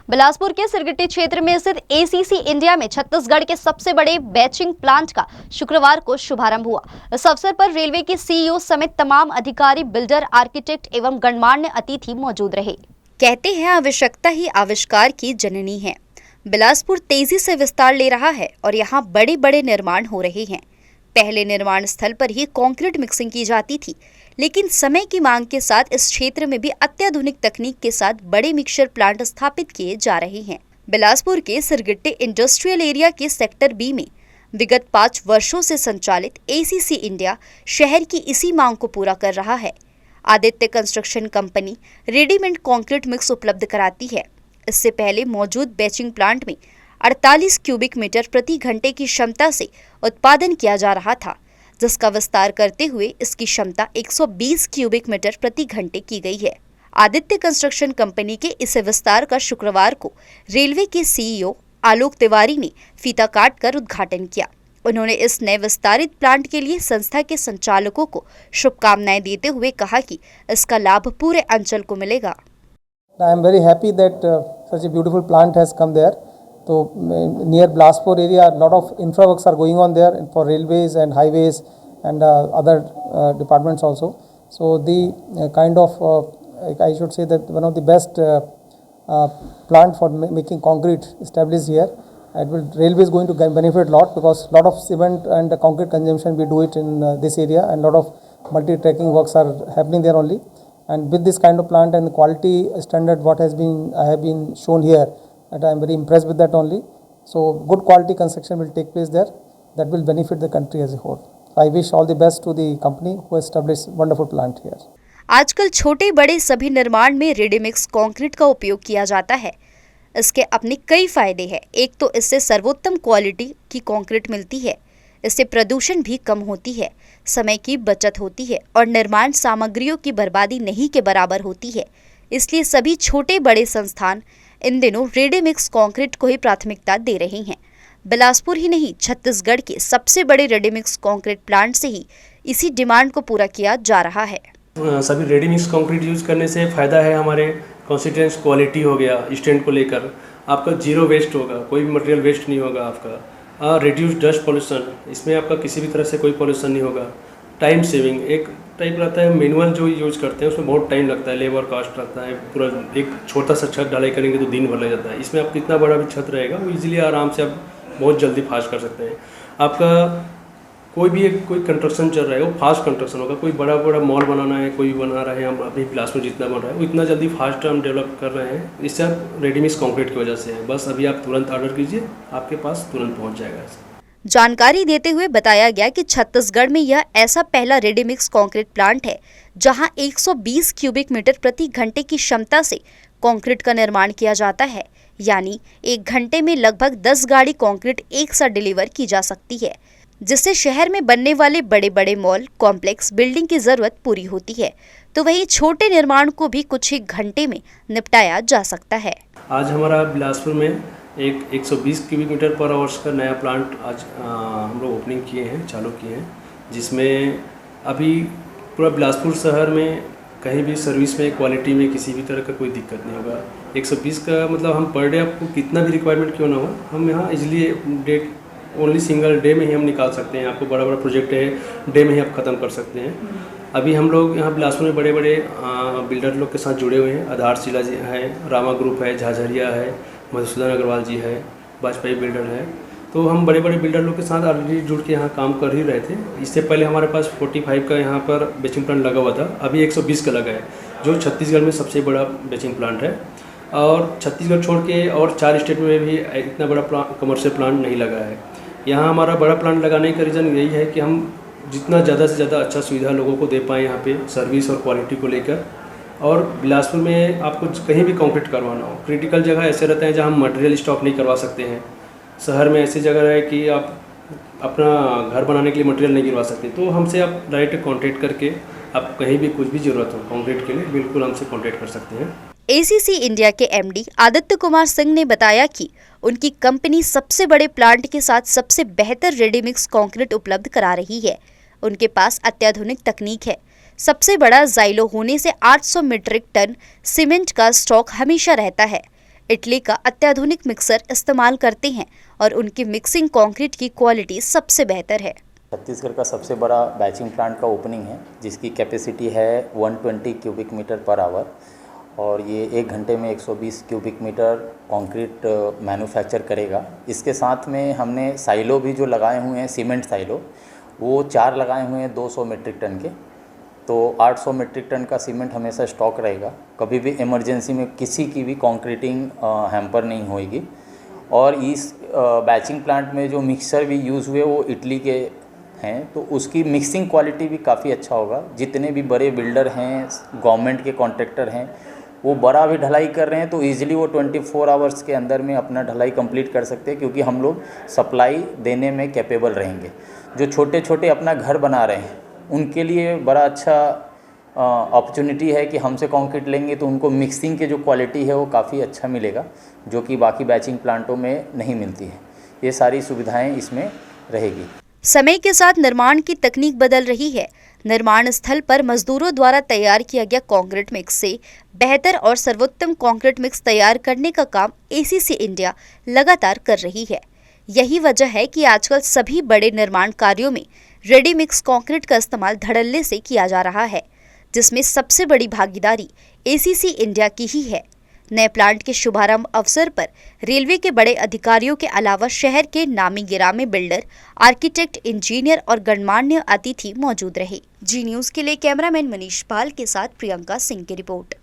बिलासपुर के सिरगिट्टी क्षेत्र में स्थित एसीसी इंडिया में छत्तीसगढ़ के सबसे बड़े बैचिंग प्लांट का शुक्रवार को शुभारंभ हुआ। इस अवसर पर रेलवे के सीईओ समेत तमाम अधिकारी, बिल्डर, आर्किटेक्ट एवं गणमान्य अतिथि मौजूद रहे। कहते हैं आवश्यकता ही आविष्कार की जननी है। बिलासपुर तेजी से विस्तार ले रहा है और यहाँ बड़े बड़े निर्माण हो रहे हैं। पहले निर्माण स्थल पर ही कंक्रीट मिक्सिंग की जाती थी, लेकिन समय की मांग के साथ इस क्षेत्र में भी अत्याधुनिक तकनीक के साथ बड़े मिक्सचर प्लांट स्थापित किए जा रहे हैं। बिलासपुर के सिरगिट्टी इंडस्ट्रियल एरिया के सेक्टर बी में विगत 5 वर्षों से संचालित एसीसी इंडिया शहर की इसी मांग को पूरा कर रहा है। Aditya construction company readymade concrete mix उपलब्ध कराती है। इससे पहले मौजूद बैचिंग प्लांट में 48 क्यूबिक मीटर प्रति घंटे की क्षमता से उत्पादन किया जा रहा था, जिसका विस्तार करते हुए इसकी क्षमता 120 क्यूबिक मीटर प्रति घंटे की गई है। आदित्य कंस्ट्रक्शन कंपनी के इस विस्तार का शुक्रवार को रेलवे के सीईओ आलोक तिवारी ने फीता काटकर उद्घाटन किया। उन्होंने इस नए विस्तारित प्लांट के लिए संस्था के संचालकों को शुभकामनाएं देते हुए कहा कि इसका लाभ पूरे अंचल को मिलेगा। I am very happy that such a beautiful plant has come there. So near Bilaspur area, a lot of infra works are going on there for railways and highways and other departments also. So the kind of I should say that one of the best plant for making concrete established here. Railway is going to benefit a lot because lot of cement and concrete consumption we do it in this area, and lot of multi-tracking works are happening there only. And with this kind of plant and the quality standard what I have been shown here, that I am very impressed with that only. So good quality construction will take place there, that will benefit the country as a whole. I wish all the best to the company who has established wonderful plant here. आजकल छोटे बड़े सभी निर्माण में ready mix concrete का उपयोग किया जाता है। इसके अपने कई फायदे हैं। एक तो इससे सर्वोत्तम क्वालिटी की कंक्रीट मिलती है, इससे प्रदूषण भी कम होती है, समय की बचत होती है और निर्माण सामग्रियों की बर्बादी नहीं के बराबर होती है। इसलिए सभी छोटे बड़े संस्थान इन दिनों रेडीमिक्स कंक्रीट को ही प्राथमिकता दे रहे हैं। बिलासपुर ही नहीं, छत्तीसगढ़ के सबसे बड़े रेडीमिक्स कंक्रीट प्लांट से ही इसी डिमांड को पूरा किया जा रहा है। सभी रेडीमिक्स कंक्रीट यूज़ करने से फ़ायदा है। हमारे कंसिस्टेंस क्वालिटी हो गया, स्टैंड को लेकर आपका जीरो वेस्ट होगा, कोई भी मटेरियल वेस्ट नहीं होगा आपका। रिड्यूस डस्ट पॉल्यूशन, इसमें आपका किसी भी तरह से कोई पॉल्यूशन नहीं होगा। टाइम सेविंग, एक टाइप रहता है मैनुअल जो यूज़ करते हैं उसमें बहुत टाइम लगता है, लेबर कॉस्ट लगता है। पूरा एक छोटा सा छत ढलाई करेंगे तो दिन भर लग जाता है। इसमें आप कितना बड़ा भी छत रहेगा वो इजीली आराम से आप बहुत जल्दी फास्ट कर सकते हैं। आपका कोई कंस्ट्रक्शन चल रहा है वो फास्ट कंस्ट्रक्शन होगा। कोई बड़ा मॉल बनाना है, कोई बना रहे हैं, हम अभी बिलासपुर जितना बन रहा है वो इतना जल्दी फास्ट हम डेवलप कर रहे हैं। इससे आप रेडीमिक्स कंक्रीट की वजह से है। बस अभी आप तुरंत ऑर्डर कीजिए, आपके पास तुरंत पहुंच जाएगा। जानकारी देते हुए बताया गया कि छत्तीसगढ़ में यह ऐसा पहला रेडीमिक्स कंक्रीट प्लांट है जहां 120 क्यूबिक मीटर प्रति घंटे की क्षमता से कंक्रीट का निर्माण किया जाता है। यानी 1 घंटे में लगभग 10 गाड़ी कंक्रीट एक साथ डिलीवर की जा सकती है, जिससे शहर में बनने वाले बड़े बड़े मॉल कॉम्प्लेक्स बिल्डिंग की जरूरत पूरी होती है। तो वहीं छोटे निर्माण को भी कुछ ही घंटे में निपटाया जा सकता है। आज हमारा बिलासपुर में एक 120 क्यूबिक मीटर पर आवर्स का नया प्लांट आज हम लोग ओपनिंग किए हैं, चालू किए हैं, जिसमें अभी पूरा बिलासपुर शहर में कहीं भी सर्विस में क्वालिटी में किसी भी तरह का कोई दिक्कत नहीं होगा। 120 का मतलब हम पर डे आपको कितना भी रिक्वायरमेंट क्यों ना हो, हम यहाँ इजीली ओनली सिंगल डे में ही हम निकाल सकते हैं। आपको बड़ा प्रोजेक्ट है, डे में ही आप ख़त्म कर सकते हैं। अभी हम लोग यहाँ बिलासपुर में बड़े बिल्डर लोग के साथ जुड़े हुए हैं। आधारशिला जी है, रामा ग्रुप है, झाझरिया है, मधुसूदन अग्रवाल जी है, वाजपेयी बिल्डर है। तो हम बड़े बड़े बिल्डर लोग के साथ ऑलरेडी जुड़ के यहाँ काम कर ही रहे थे। इससे पहले हमारे पास 45 का यहाँ पर बेचिंग प्लांट लगा हुआ था, अभी 120 का लगा है, जो छत्तीसगढ़ में सबसे बड़ा बेचिंग प्लांट है। और छत्तीसगढ़ छोड़ के और 4 स्टेट में भी इतना बड़ा कमर्शियल प्लांट नहीं लगा है। यहाँ हमारा बड़ा प्लांट लगाने का रीज़न यही है कि हम जितना ज़्यादा से ज़्यादा अच्छा सुविधा लोगों को दे पाएँ यहाँ पे सर्विस और क्वालिटी को लेकर। और बिलासपुर में आपको कहीं भी कंक्रीट करवाना हो, क्रिटिकल जगह ऐसे रहते हैं जहाँ हम मटेरियल स्टॉक नहीं करवा सकते हैं। शहर में ऐसी जगह है कि आप अपना घर बनाने के लिए मटेरियल नहीं गिरवा सकते, तो हमसे आप डायरेक्ट कॉन्टेक्ट करके आप कहीं भी कुछ भी ज़रूरत हो कंक्रीट के लिए बिल्कुल हमसे कॉन्टेक्ट कर सकते हैं। एसीसी इंडिया के एमडी आदित्य कुमार सिंह ने बताया कि उनकी कंपनी सबसे बड़े प्लांट के साथ सबसे बेहतर रेडीमिक्स कंक्रीट उपलब्ध करा रही है। उनके पास अत्याधुनिक तकनीक है। सबसे बड़ा जाइलो होने से 800 मीट्रिक टन सीमेंट का स्टॉक हमेशा रहता है। इटली का अत्याधुनिक मिक्सर इस्तेमाल करते हैं और उनकी मिक्सिंग कंक्रीट की क्वालिटी सबसे बेहतर है। छत्तीसगढ़ का सबसे बड़ा बैचिंग प्लांट का ओपनिंग है, जिसकी कैपेसिटी है 120 क्यूबिक मीटर पर आवर और ये 1 घंटे में 120 क्यूबिक मीटर कंक्रीट मैन्युफैक्चर करेगा। इसके साथ में हमने साइलो भी जो लगाए हुए हैं, सीमेंट साइलो, वो 4 लगाए हुए हैं 200 मीट्रिक टन के, तो 800 मीट्रिक टन का सीमेंट हमेशा स्टॉक रहेगा। कभी भी इमरजेंसी में किसी की भी कंक्रीटिंग हैम्पर नहीं होएगी। और इस बैचिंग प्लांट में जो मिक्सर भी यूज़ हुए वो इटली के हैं, तो उसकी मिक्सिंग क्वालिटी भी काफ़ी अच्छा होगा। जितने भी बड़े बिल्डर हैं, गवर्नमेंट के कॉन्ट्रैक्टर हैं, वो बड़ा भी ढलाई कर रहे हैं तो ईजिली वो 24 आवर्स के अंदर में अपना ढलाई कंप्लीट कर सकते हैं, क्योंकि हम लोग सप्लाई देने में कैपेबल रहेंगे। जो छोटे छोटे अपना घर बना रहे हैं उनके लिए बड़ा अच्छा अपॉर्चुनिटी है कि हमसे कंक्रीट लेंगे तो उनको मिक्सिंग के जो क्वालिटी है वो काफ़ी अच्छा मिलेगा, जो कि बाकी बैचिंग प्लांटों में नहीं मिलती है। ये सारी सुविधाएं इसमें रहेगी। समय के साथ निर्माण की तकनीक बदल रही है। निर्माण स्थल पर मजदूरों द्वारा तैयार किया गया कंक्रीट मिक्स से बेहतर और सर्वोत्तम कंक्रीट मिक्स तैयार करने का काम एसीसी इंडिया लगातार कर रही है। यही वजह है कि आजकल सभी बड़े निर्माण कार्यों में रेडी मिक्स कंक्रीट का इस्तेमाल धड़ल्ले से किया जा रहा है, जिसमें सबसे बड़ी भागीदारी एसीसी इंडिया की ही है। नए प्लांट के शुभारंभ अवसर पर रेलवे के बड़े अधिकारियों के अलावा शहर के नामी गिरामी बिल्डर, आर्किटेक्ट, इंजीनियर और गणमान्य अतिथि मौजूद रहे। जी न्यूज़ के लिए कैमरामैन मनीष पाल के साथ प्रियंका सिंह की रिपोर्ट।